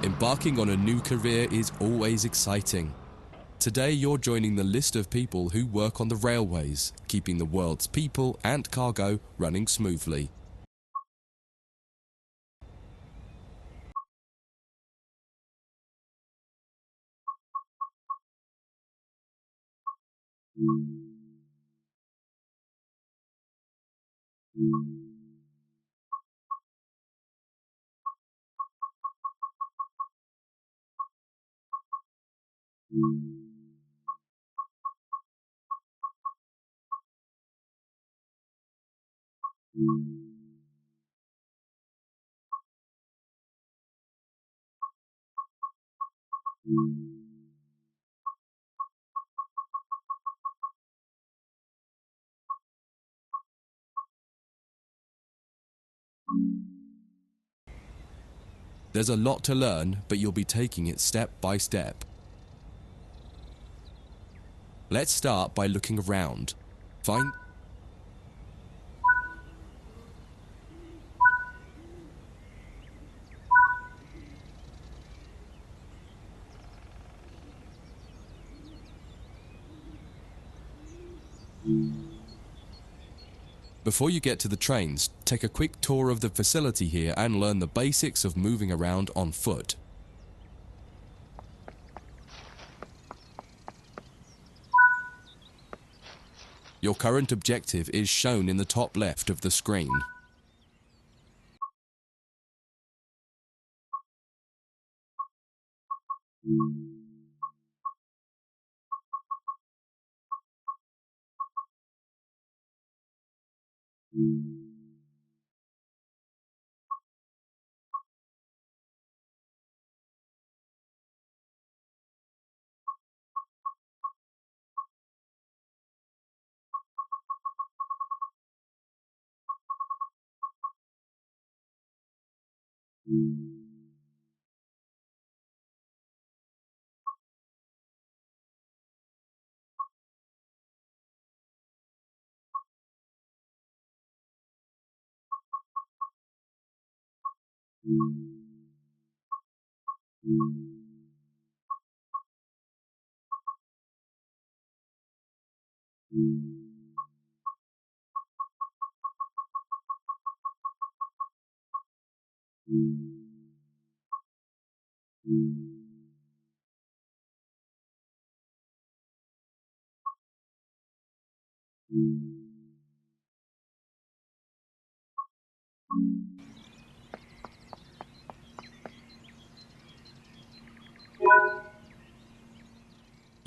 Embarking on a new career is always exciting. Today you're joining the list of people who work on the railways, keeping the world's people and cargo running smoothly. There's a lot to learn, but you'll be taking it step by step. Let's start by looking around. Find Before you get to the trains, take a quick tour of the facility here and learn the basics of moving around on foot. Your current objective is shown in the top left of the screen.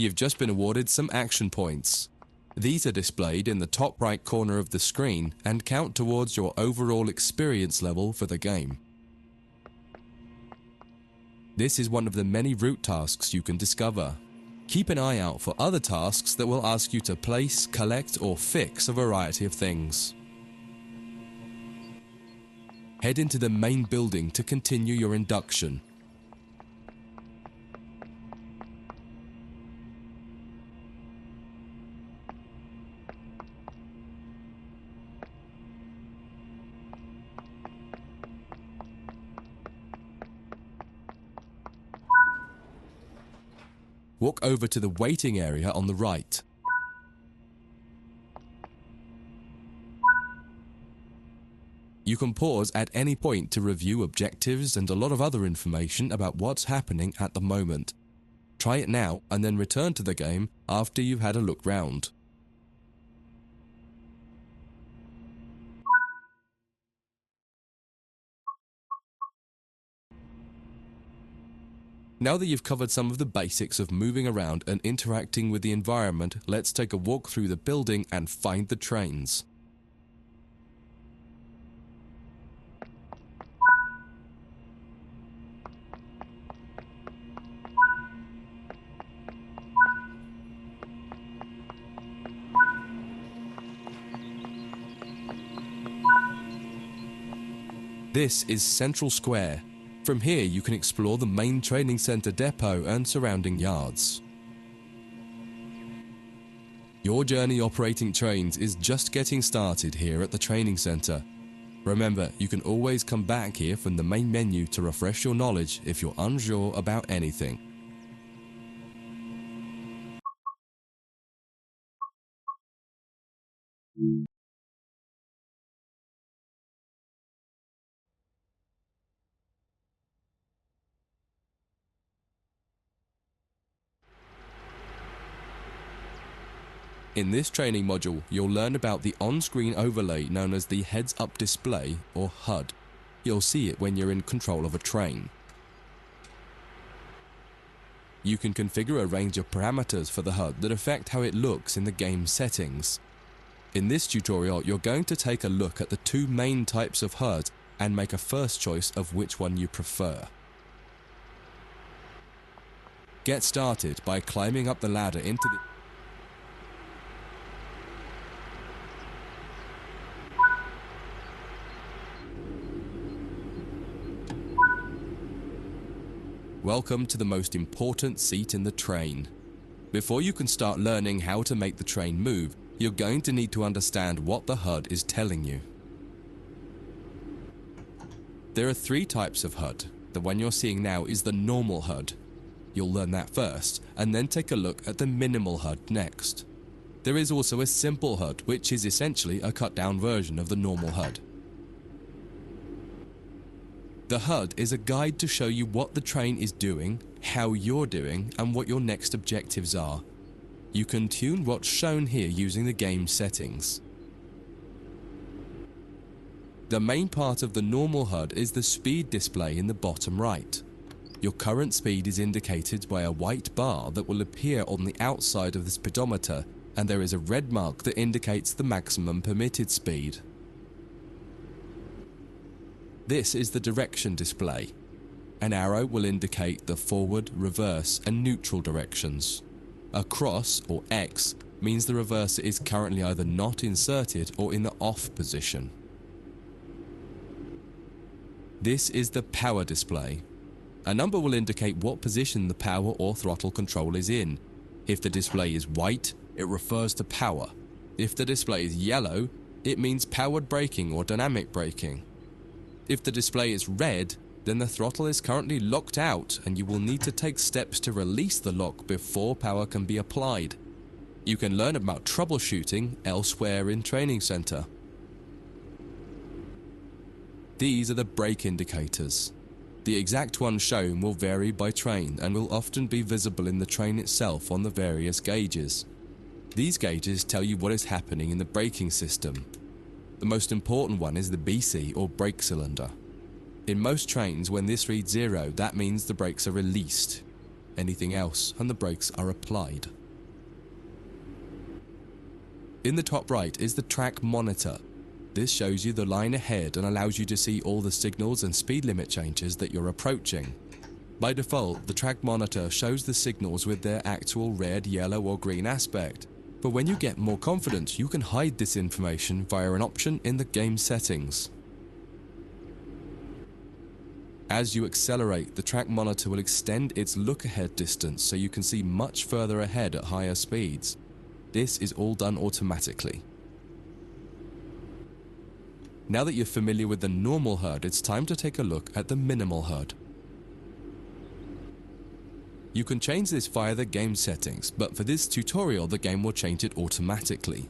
You've just been awarded some action points. These are displayed in the top right corner of the screen and count towards your overall experience level for the game. This is one of the many route tasks you can discover. Keep an eye out for other tasks that will ask you to place, collect, or fix a variety of things. Head into the main building to continue your induction. Walk over to the waiting area on the right. You can pause at any point to review objectives and a lot of other information about what's happening at the moment. Try it now and then return to the game after you've had a look round. Now that you've covered some of the basics of moving around and interacting with the environment, let's take a walk through the building and find the trains. This is Central Square. From here you can explore the main training center depot and surrounding yards. Your journey operating trains is just getting started here at the training center. Remember, you can always come back here from the main menu to refresh your knowledge if you're unsure about anything. In this training module, you'll learn about the on-screen overlay known as the heads-up display, or HUD. You'll see it when you're in control of a train. You can configure a range of parameters for the HUD that affect how it looks in the game settings. In this tutorial, you're going to take a look at the two main types of HUD and make a first choice of which one you prefer. Get started by climbing up the ladder into the Welcome to the most important seat in the train. Before you can start learning how to make the train move, you're going to need to understand what the HUD is telling you. There are three types of HUD. The one you're seeing now is the normal HUD. You'll learn that first, and then take a look at the minimal HUD next. There is also a simple HUD, which is essentially a cut-down version of the normal HUD. The HUD is a guide to show you what the train is doing, how you're doing, and what your next objectives are. You can tune what's shown here using the game settings. The main part of the normal HUD is the speed display in the bottom right. Your current speed is indicated by a white bar that will appear on the outside of the speedometer, and there is a red mark that indicates the maximum permitted speed. This is the direction display. An arrow will indicate the forward, reverse, and neutral directions. A cross, or X, means the reverser is currently either not inserted or in the off position. This is the power display. A number will indicate what position the power or throttle control is in. If the display is white, it refers to power. If the display is yellow, it means powered braking or dynamic braking. If the display is red, then the throttle is currently locked out and you will need to take steps to release the lock before power can be applied. You can learn about troubleshooting elsewhere in Training Center. These are the brake indicators. The exact one shown will vary by train and will often be visible in the train itself on the various gauges. These gauges tell you what is happening in the braking system. The most important one is the BC, or brake cylinder. In most trains, when this reads 0, that means the brakes are released. Anything else, and the brakes are applied. In the top right is the track monitor. This shows you the line ahead and allows you to see all the signals and speed limit changes that you're approaching. By default, the track monitor shows the signals with their actual red, yellow, or green aspect. But when you get more confident, you can hide this information via an option in the game settings. As you accelerate, the track monitor will extend its look-ahead distance so you can see much further ahead at higher speeds. This is all done automatically. Now that you're familiar with the normal HUD, it's time to take a look at the minimal HUD. You can change this via the game settings, but for this tutorial the game will change it automatically.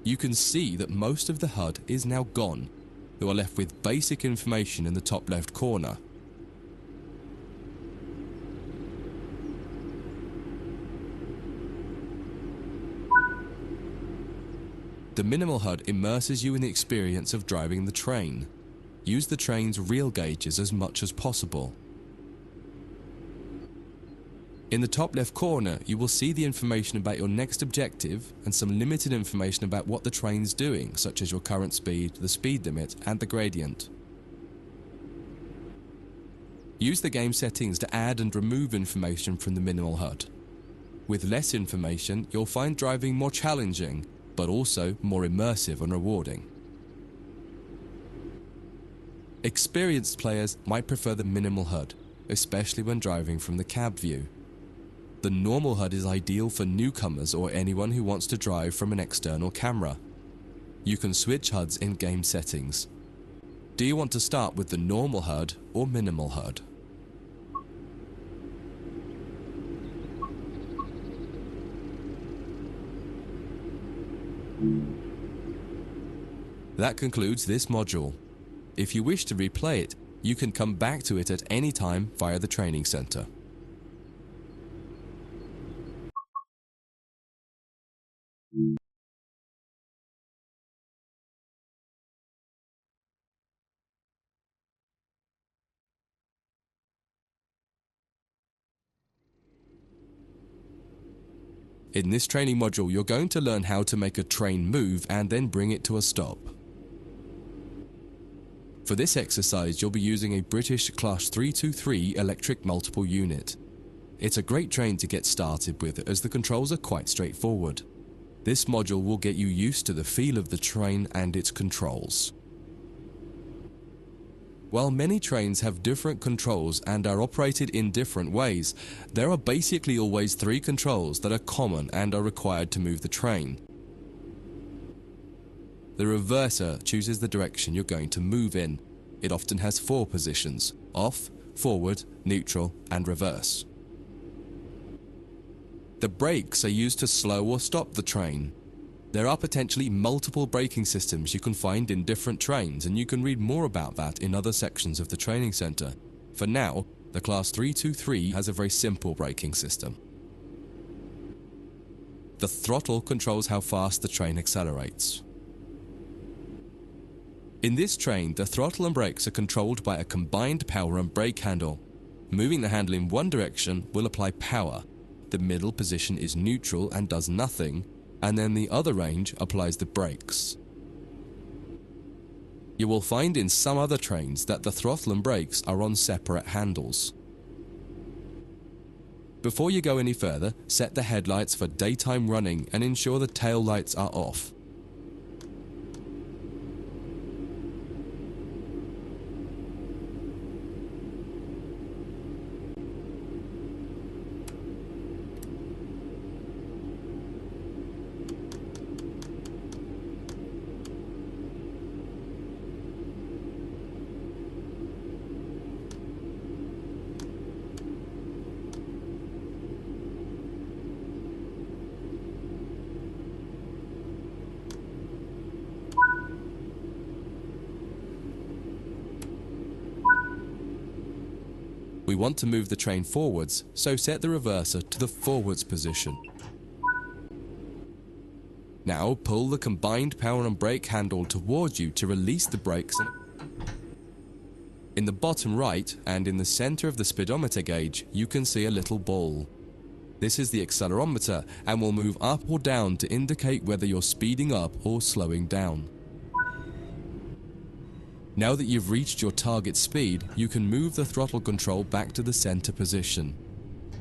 You can see that most of the HUD is now gone. You are left with basic information in the top left corner. The minimal HUD immerses you in the experience of driving the train. Use the train's real gauges as much as possible. In the top left corner, you will see the information about your next objective and some limited information about what the train's doing, such as your current speed, the speed limit, and the gradient. Use the game settings to add and remove information from the minimal HUD. With less information, you'll find driving more challenging, but also more immersive and rewarding. Experienced players might prefer the minimal HUD, especially when driving from the cab view. The normal HUD is ideal for newcomers or anyone who wants to drive from an external camera. You can switch HUDs in game settings. Do you want to start with the normal HUD or minimal HUD? That concludes this module. If you wish to replay it, you can come back to it at any time via the training center. In this training module, you're going to learn how to make a train move and then bring it to a stop. For this exercise, you'll be using a British Class 323 electric multiple unit. It's a great train to get started with as the controls are quite straightforward. This module will get you used to the feel of the train and its controls. While many trains have different controls and are operated in different ways, there are basically always three controls that are common and are required to move the train. The reverser chooses the direction you're going to move in. It often has four positions: off, forward, neutral, and reverse. The brakes are used to slow or stop the train. There are potentially multiple braking systems you can find in different trains, and you can read more about that in other sections of the training center. For now, the Class 323 has a very simple braking system. The throttle controls how fast the train accelerates. In this train, the throttle and brakes are controlled by a combined power and brake handle. Moving the handle in one direction will apply power. The middle position is neutral and does nothing, and then the other range applies the brakes. You will find in some other trains that the throttle and brakes are on separate handles. Before you go any further, set the headlights for daytime running and ensure the tail lights are off. We want to move the train forwards, so set the reverser to the forwards position. Now pull the combined power and brake handle towards you to release the brakes. In the bottom right and in the center of the speedometer gauge, you can see a little ball. This is the accelerometer and will move up or down to indicate whether you're speeding up or slowing down. Now that you've reached your target speed, you can move the throttle control back to the center position.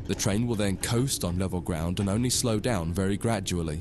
The train will then coast on level ground and only slow down very gradually.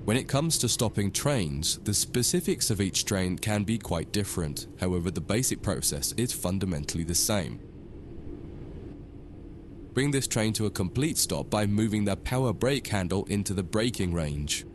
When it comes to stopping trains, the specifics of each train can be quite different. However, the basic process is fundamentally the same. Bring this train to a complete stop by moving the power brake handle into the braking range.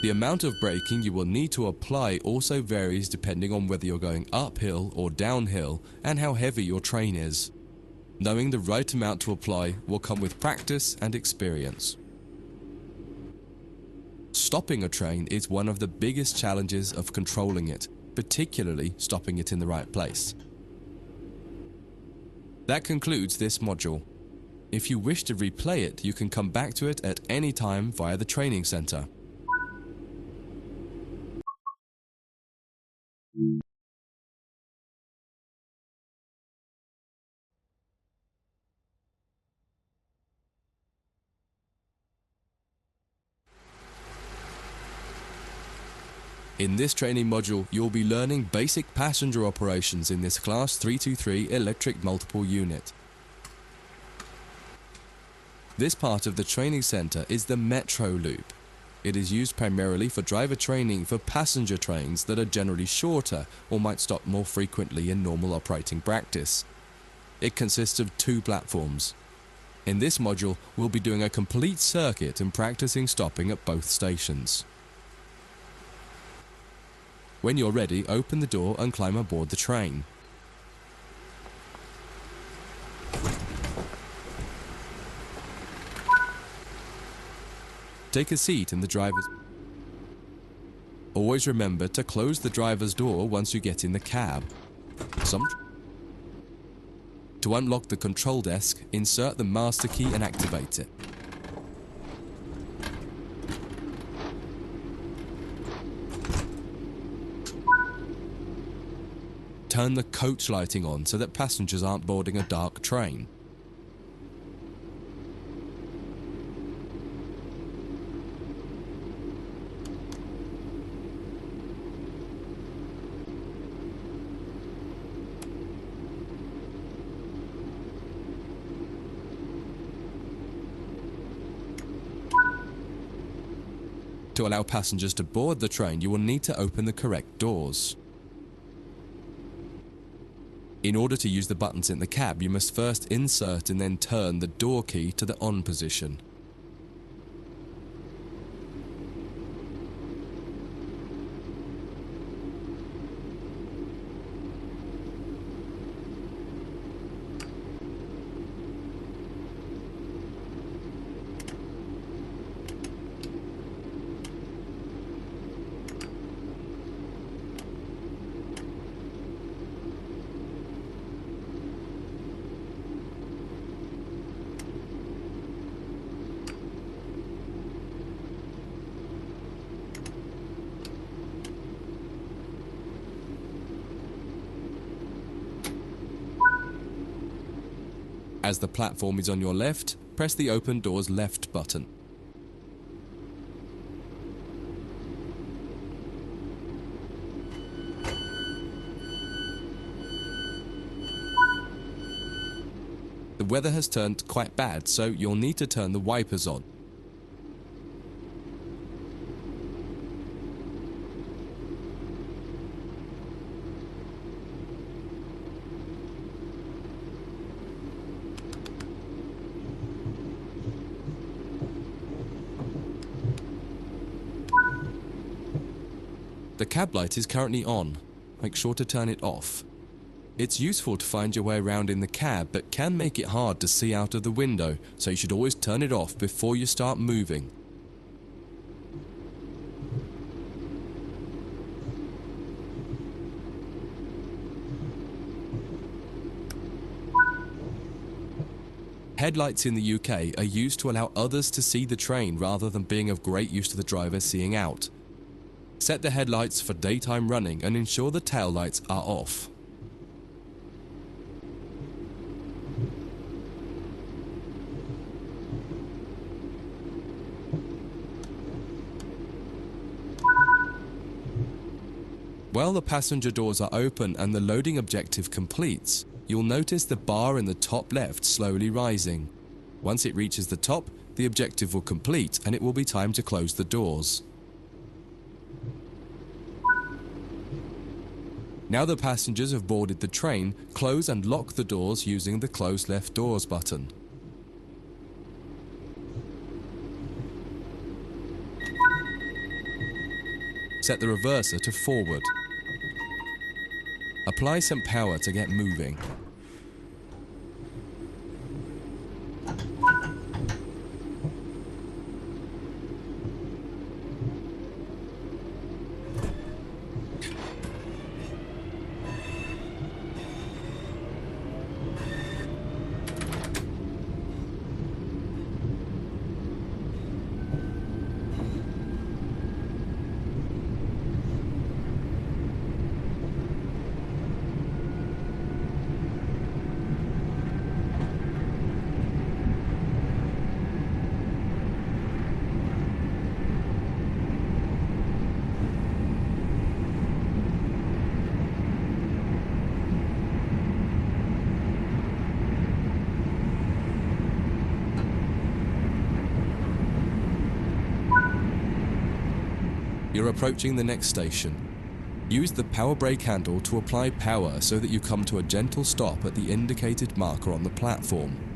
The amount of braking you will need to apply also varies depending on whether you're going uphill or downhill and how heavy your train is. Knowing the right amount to apply will come with practice and experience. Stopping a train is one of the biggest challenges of controlling it, particularly stopping it in the right place. That concludes this module. If you wish to replay it, you can come back to it at any time via the training center. In this training module, you'll be learning basic passenger operations in this Class 323 electric multiple unit. This part of the training center is the Metro Loop. It is used primarily for driver training for passenger trains that are generally shorter or might stop more frequently in normal operating practice. It consists of 2 platforms. In this module, we'll be doing a complete circuit and practicing stopping at both stations. When you're ready, open the door and climb aboard the train. Take a seat in the driver's... Always remember to close the driver's door once you get in the cab. To unlock the control desk, insert the master key and activate it. Turn the coach lighting on so that passengers aren't boarding a dark train. To allow passengers to board the train, you will need to open the correct doors. In order to use the buttons in the cab, you must first insert and then turn the door key to the on position. As the platform is on your left, press the open doors left button. The weather has turned quite bad, so you'll need to turn the wipers on. The cab light is currently on. Make sure to turn it off. It's useful to find your way around in the cab, but can make it hard to see out of the window, so you should always turn it off before you start moving. Headlights in the UK are used to allow others to see the train rather than being of great use to the driver seeing out. Set the headlights for daytime running and ensure the tail lights are off. While the passenger doors are open and the loading objective completes, you'll notice the bar in the top left slowly rising. Once it reaches the top, the objective will complete and it will be time to close the doors. Now the passengers have boarded the train, close and lock the doors using the Close Left Doors button. set the reverser to forward. Apply some power to get moving. You're approaching the next station. Use the power brake handle to apply power so that you come to a gentle stop at the indicated marker on the platform.